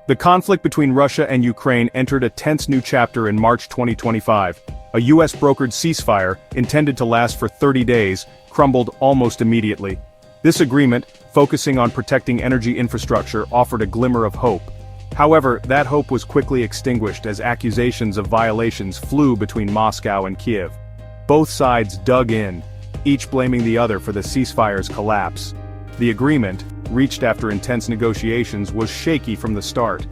The conflict between Russia and Ukraine entered a tense new chapter in March 2025. A US-brokered ceasefire, intended to last for 30 days, crumbled almost immediately. This agreement, focusing on protecting energy infrastructure, offered a glimmer of hope. However, that hope was quickly extinguished as accusations of violations flew between Moscow and Kiev. Both sides dug in, each blaming the other for the ceasefire's collapse. The agreement, reached after intense negotiations, was shaky from the start.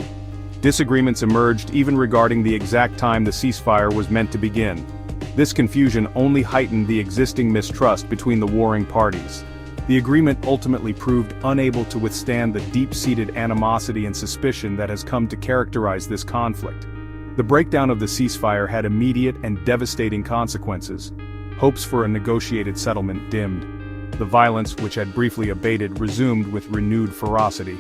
Disagreements emerged even regarding the exact time the ceasefire was meant to begin. This confusion only heightened the existing mistrust between the warring parties. The agreement ultimately proved unable to withstand the deep-seated animosity and suspicion that has come to characterize this conflict. The breakdown of the ceasefire had immediate and devastating consequences. Hopes for a negotiated settlement dimmed. The violence, which had briefly abated, resumed with renewed ferocity.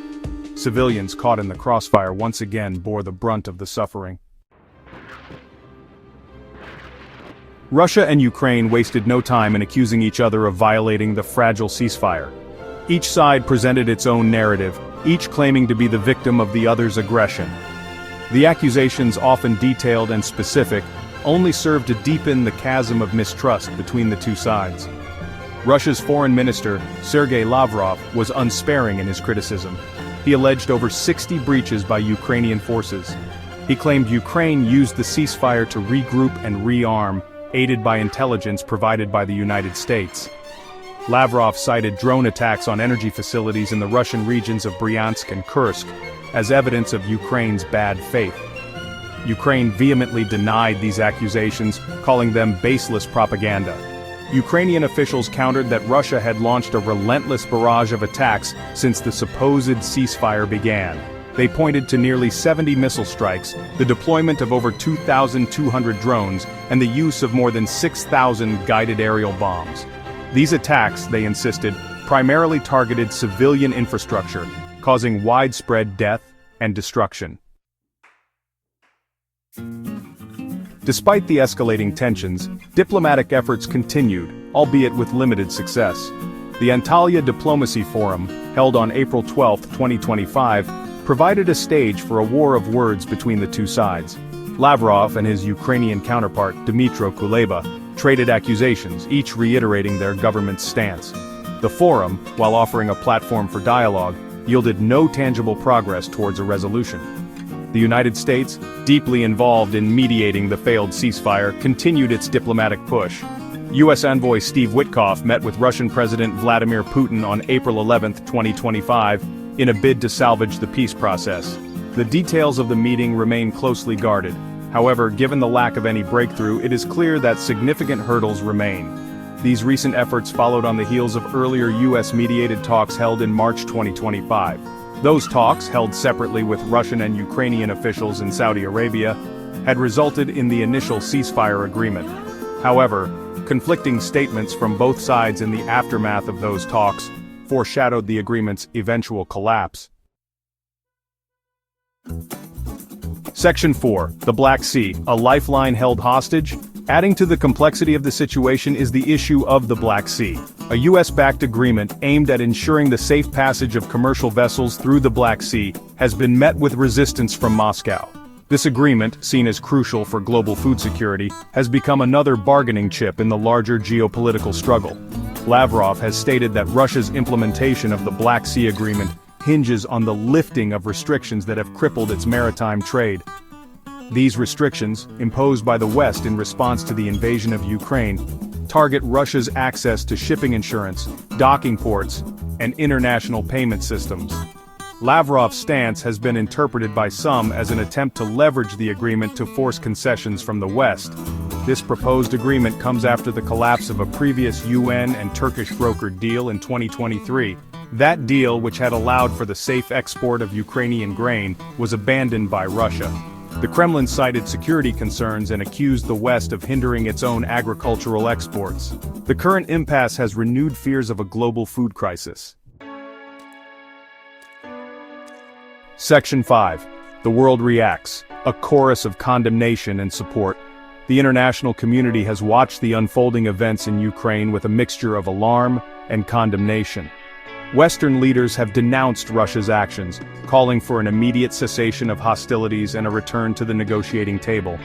Civilians caught in the crossfire once again bore the brunt of the suffering. Russia and Ukraine wasted no time in accusing each other of violating the fragile ceasefire. Each side presented its own narrative, each claiming to be the victim of the other's aggression. The accusations, often detailed and specific, only served to deepen the chasm of mistrust between the two sides. Russia's foreign minister, Sergei Lavrov, was unsparing in his criticism. He alleged over 60 breaches by Ukrainian forces. He claimed Ukraine used the ceasefire to regroup and rearm, aided by intelligence provided by the United States. Lavrov cited drone attacks on energy facilities in the Russian regions of Bryansk and Kursk as evidence of Ukraine's bad faith. Ukraine vehemently denied these accusations, calling them baseless propaganda. Ukrainian officials countered that Russia had launched a relentless barrage of attacks since the supposed ceasefire began. They pointed to nearly 70 missile strikes, the deployment of over 2,200 drones, and the use of more than 6,000 guided aerial bombs. These attacks, they insisted, primarily targeted civilian infrastructure, causing widespread death and destruction. Despite the escalating tensions, diplomatic efforts continued, albeit with limited success. The Antalya Diplomacy Forum, held on April 12, 2025, provided a stage for a war of words between the two sides. Lavrov and his Ukrainian counterpart, Dmytro Kuleba, traded accusations, each reiterating their government's stance. The forum, while offering a platform for dialogue, yielded no tangible progress towards a resolution. The United States, deeply involved in mediating the failed ceasefire, continued its diplomatic push. U.S. envoy Steve Witkoff met with Russian President Vladimir Putin on April 11, 2025, in a bid to salvage the peace process. The details of the meeting remain closely guarded. However, given the lack of any breakthrough, it is clear that significant hurdles remain. These recent efforts followed on the heels of earlier U.S.-mediated talks held in March 2025. Those talks, held separately with Russian and Ukrainian officials in Saudi Arabia, had resulted in the initial ceasefire agreement. However, conflicting statements from both sides in the aftermath of those talks foreshadowed the agreement's eventual collapse. Section 4. The Black Sea, a lifeline held hostage? Adding to the complexity of the situation is the issue of the Black Sea. A US-backed agreement aimed at ensuring the safe passage of commercial vessels through the Black Sea has been met with resistance from Moscow. This agreement, seen as crucial for global food security, has become another bargaining chip in the larger geopolitical struggle. Lavrov has stated that Russia's implementation of the Black Sea Agreement hinges on the lifting of restrictions that have crippled its maritime trade. These restrictions, imposed by the West in response to the invasion of Ukraine, target Russia's access to shipping insurance, docking ports, and international payment systems. Lavrov's stance has been interpreted by some as an attempt to leverage the agreement to force concessions from the West. This proposed agreement comes after the collapse of a previous UN and Turkish brokered deal in 2023. That deal, which had allowed for the safe export of Ukrainian grain, was abandoned by Russia. The Kremlin cited security concerns and accused the West of hindering its own agricultural exports. The current impasse has renewed fears of a global food crisis. Section 5. The world reacts, a chorus of condemnation and support. The international community has watched the unfolding events in Ukraine with a mixture of alarm and condemnation. Western leaders have denounced Russia's actions, calling for an immediate cessation of hostilities and a return to the negotiating table.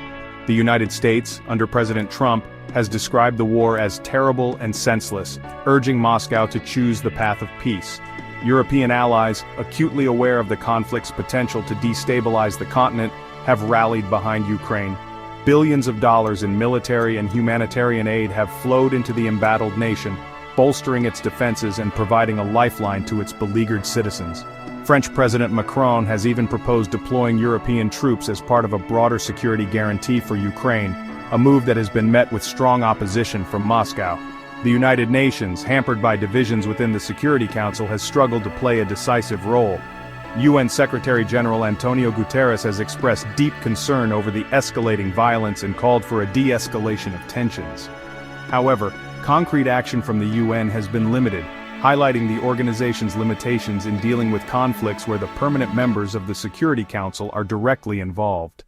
The United States, under President Trump, has described the war as terrible and senseless, urging Moscow to choose the path of peace. European allies, acutely aware of the conflict's potential to destabilize the continent, have rallied behind Ukraine. Billions of dollars in military and humanitarian aid have flowed into the embattled nation, bolstering its defenses and providing a lifeline to its beleaguered citizens. French President Macron has even proposed deploying European troops as part of a broader security guarantee for Ukraine, a move that has been met with strong opposition from Moscow. The United Nations, hampered by divisions within the Security Council, has struggled to play a decisive role. UN Secretary-General Antonio Guterres has expressed deep concern over the escalating violence and called for a de-escalation of tensions. However, concrete action from the UN has been limited, highlighting the organization's limitations in dealing with conflicts where the permanent members of the Security Council are directly involved.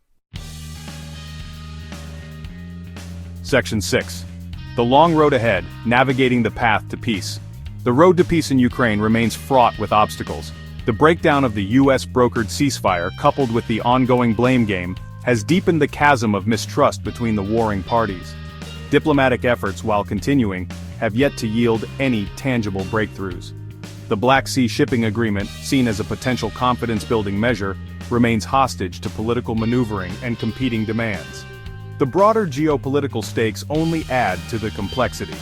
Section 6. The long road ahead, navigating the path to peace. The road to peace in Ukraine remains fraught with obstacles. The breakdown of the US-brokered ceasefire, coupled with the ongoing blame game, has deepened the chasm of mistrust between the warring parties. Diplomatic efforts, while continuing, have yet to yield any tangible breakthroughs. The Black Sea shipping agreement, seen as a potential confidence-building measure, remains hostage to political maneuvering and competing demands. The broader geopolitical stakes only add to the complexity.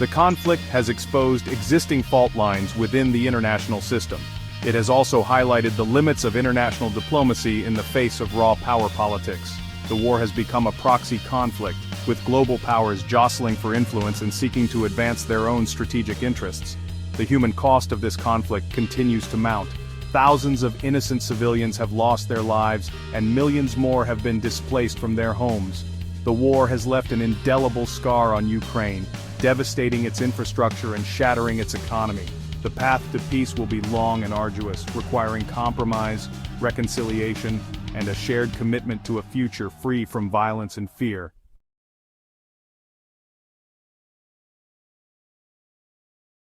The conflict has exposed existing fault lines within the international system. It has also highlighted the limits of international diplomacy in the face of raw power politics. The war has become a proxy conflict, with global powers jostling for influence and seeking to advance their own strategic interests. The human cost of this conflict continues to mount. Thousands of innocent civilians have lost their lives, and millions more have been displaced from their homes. The war has left an indelible scar on Ukraine, devastating its infrastructure and shattering its economy. The path to peace will be long and arduous, requiring compromise, reconciliation, and a shared commitment to a future free from violence and fear.